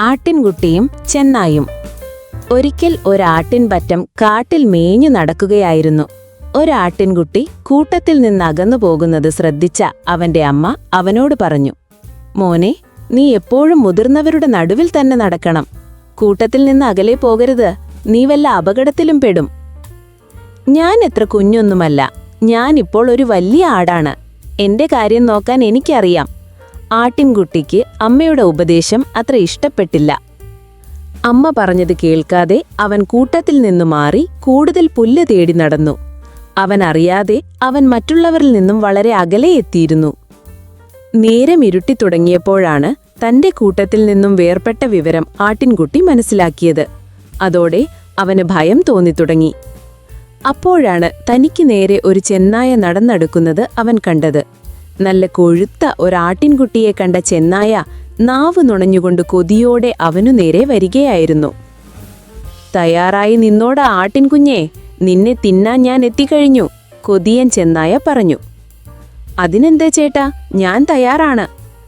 ആട്ടിൻകുട്ടിയും ചെന്നായും. ഒരിക്കൽ ഒരാട്ടിൻപറ്റം കാട്ടിൽ മേഞ്ഞു നടക്കുകയായിരുന്നു. ഒരാട്ടിൻകുട്ടി കൂട്ടത്തിൽ നിന്നകന്നു പോകുന്നത് ശ്രദ്ധിച്ച അവന്റെ അമ്മ അവനോട് പറഞ്ഞു, മോനെ, നീ എപ്പോഴും മുതിർന്നവരുടെ നടുവിൽ തന്നെ നടക്കണം. കൂട്ടത്തിൽ നിന്ന് അകലെ പോകരുത്, നീ വല്ല അപകടത്തിലും പെടും. ഞാൻ എത്ര കുഞ്ഞൊന്നുമല്ല, ഞാനിപ്പോൾ ഒരു വലിയ ആടാണ്. എന്റെ കാര്യം നോക്കാൻ എനിക്കറിയാം. ആട്ടിൻകുട്ടിക്ക് അമ്മയുടെ ഉപദേശം അത്ര ഇഷ്ടപ്പെട്ടില്ല. അമ്മ പറഞ്ഞത് കേൾക്കാതെ അവൻ കൂട്ടത്തിൽ നിന്നു മാറി കൂടുതൽ പുല്ല് തേടി നടന്നു. അവൻ അറിയാതെ അവൻ മറ്റുള്ളവരിൽ നിന്നും വളരെ അകലെ എത്തിയിരുന്നു. നേരം ഇരുട്ടിത്തുടങ്ങിയപ്പോഴാണ് തന്റെ കൂട്ടത്തിൽ നിന്നും വേർപെട്ട വിവരം ആട്ടിൻകുട്ടി മനസ്സിലാക്കിയത്. അതോടെ അവന് ഭയം തോന്നിത്തുടങ്ങി. അപ്പോഴാണ് തനിക്ക് നേരെ ഒരു ചെന്നായ നടന്നെടുക്കുന്നത് അവൻ കണ്ടത്. നല്ല കൊഴുത്ത ഒരാട്ടിൻകുട്ടിയെ കണ്ട ചെന്നായ നാവ് നുണഞ്ഞുകൊണ്ട് കൊതിയോടെ അവനു നേരെ വരികയായിരുന്നു. തയ്യാറായി നിന്നോടാ ആട്ടിൻകുഞ്ഞേ, നിന്നെ തിന്നാൻ ഞാൻ എത്തിക്കഴിഞ്ഞു, കൊതിയൻ ചെന്നായ പറഞ്ഞു. അതിനെന്താ ചേട്ടാ, ഞാൻ തയ്യാറാണ്,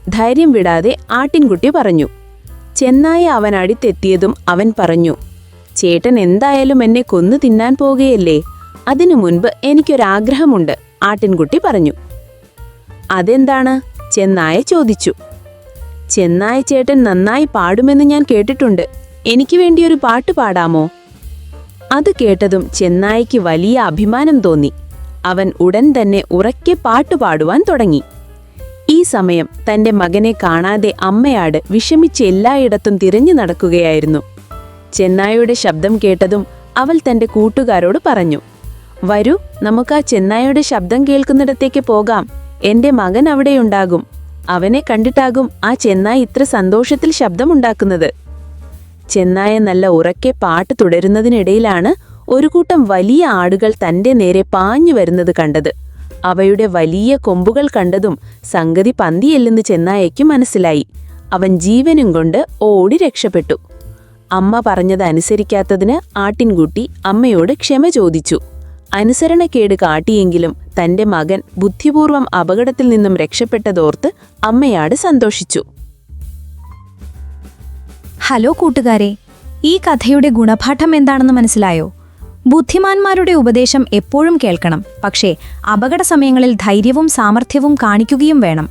ധൈര്യം വിടാതെ ആട്ടിൻകുട്ടി പറഞ്ഞു. ചെന്നായ അവൻ അടുത്തെത്തിയതും അവൻ പറഞ്ഞു, ചേട്ടൻ എന്തായാലും എന്നെ കൊന്നു തിന്നാൻ പോകുകയല്ലേ, അതിനു മുൻപ് എനിക്കൊരാഗ്രഹമുണ്ട്, ആട്ടിൻകുട്ടി പറഞ്ഞു. അതെന്താണ്? ചെന്നായ ചോദിച്ചു. ചെന്നായ ചേട്ടൻ നന്നായി പാടുമെന്ന് ഞാൻ കേട്ടിട്ടുണ്ട്, എനിക്ക് വേണ്ടിയൊരു പാട്ട് പാടാമോ? അത് കേട്ടതും ചെന്നായ്ക്ക് വലിയ അഭിമാനം തോന്നി. അവൻ ഉടൻ തന്നെ ഉറക്കെ പാട്ടുപാടുവാൻ തുടങ്ങി. ഈ സമയം തന്റെ മകനെ കാണാതെ അമ്മയാട് വിഷമിച്ച് എല്ലായിടത്തും തിരഞ്ഞു നടക്കുകയായിരുന്നു. ചെന്നായയുടെ ശബ്ദം കേട്ടതും അവൾ തന്റെ കൂട്ടുകാരോട് പറഞ്ഞു, വരൂ, നമുക്കാ ചെന്നായയുടെ ശബ്ദം കേൾക്കുന്നിടത്തേക്ക് പോകാം. എന്റെ മകൻ അവിടെയുണ്ടാകും. അവനെ കണ്ടിട്ടാകും ആ ചെന്നായ ഇത്ര സന്തോഷത്തിൽ ശബ്ദമുണ്ടാക്കുന്നത്. ചെന്നായ നല്ല ഉറക്കെ പാട്ട് തുടരുന്നതിനിടയിലാണ് ഒരു കൂട്ടം വലിയ ആടുകൾ തന്റെ നേരെ പാഞ്ഞു വരുന്നത് കണ്ടത്. അവയുടെ വലിയ കൊമ്പുകൾ കണ്ടതും സംഗതി പന്തിയല്ലെന്ന് ചെന്നായയ്ക്ക് മനസ്സിലായി. അവൻ ജീവനും കൊണ്ട് ഓടി രക്ഷപ്പെട്ടു. അമ്മ പറഞ്ഞത് അനുസരിക്കാത്തതിന് ആട്ടിൻകുട്ടി അമ്മയോട് ക്ഷമ ചോദിച്ചു. അനുസരണക്കേട് കാട്ടിയെങ്കിലും തന്റെ മകൻ ബുദ്ധിപൂർവം അപകടത്തിൽ നിന്നും രക്ഷപ്പെട്ടതോർത്ത് അമ്മയാട് സന്തോഷിച്ചു. ഹലോ കൂട്ടുകാരെ, ഈ കഥയുടെ ഗുണപാഠം എന്താണെന്ന് മനസ്സിലായോ? ബുദ്ധിമാന്മാരുടെ ഉപദേശം എപ്പോഴും കേൾക്കണം, പക്ഷേ അപകട സമയങ്ങളിൽ ധൈര്യവും സാമർഥ്യവും കാണിക്കുകയും വേണം.